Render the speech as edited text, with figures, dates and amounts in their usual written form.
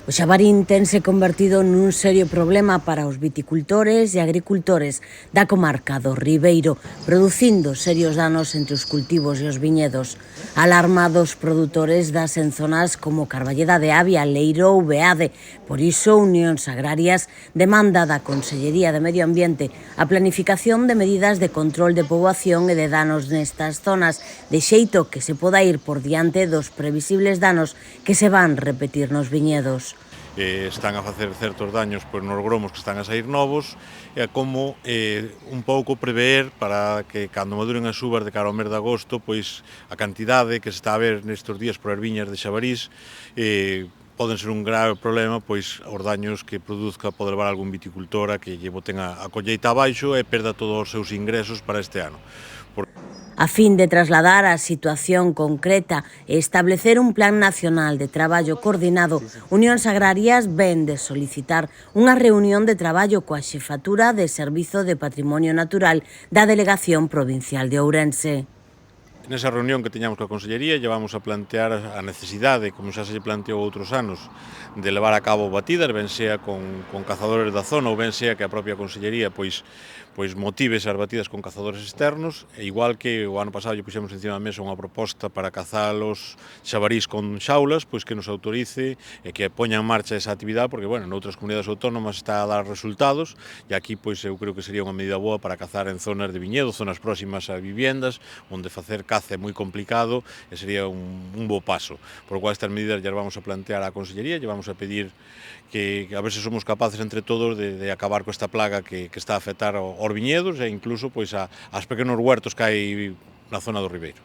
O xabarín tense convertido nun serio problema para os viticultores e agricultores da comarca do Ribeiro, producindo serios danos entre os cultivos e os viñedos. Alarma dos produtores das en zonas como Carballeda de Avia, Leiro ou Beade. Por iso, Unións Agrarias demanda da Consellería de Medio Ambiente a planificación de medidas de control de poboación e de danos nestas zonas, de xeito que se poda ir por diante dos previsibles danos que se van repetir nos viñedos. Están a facer certos daños nos gromos que están a sair novos, e como un pouco prever para que cando maduren as uvas de cara ao mes de agosto, pois a cantidade que se está a ver nestes días por as viñas de xabarís poden ser un grave problema, pois os daños que produzca pode levar algún viticultor a que lle boten a colleita abaixo e perda todos os seus ingresos para este ano. A fin de trasladar a situación concreta e establecer un plan nacional de traballo coordinado, Unións Agrarias ven de solicitar unha reunión de traballo coa Xefatura de Servizo de Patrimonio Natural da Delegación Provincial de Ourense. Nesa reunión que teñamos coa Consellería lle vamos a plantear a necesidade, como xa se planteou outros anos, de levar a cabo batidas, ben sea con cazadores da zona ou ben sea que a propia Consellería pois motive esas batidas con cazadores externos, e igual que o ano pasado lle puxemos encima da mesa unha proposta para cazar os xabarís con xaulas, pois que nos autorice e que poña en marcha esa actividade, porque, bueno, noutras comunidades autónomas está a dar resultados, e aquí, pois, eu creo que sería unha medida boa para cazar en zonas de viñedo, zonas próximas a viviendas, onde facer caza é moi complicado e sería un bo paso. Por lo cual estas medidas ya vamos a plantear á Consellería, lle vamos a pedir que a ver se somos capaces entre todos de acabar con esta plaga que está a afectar aos viñedos e incluso pois aos pequenos huertos que hai na zona do Ribeiro.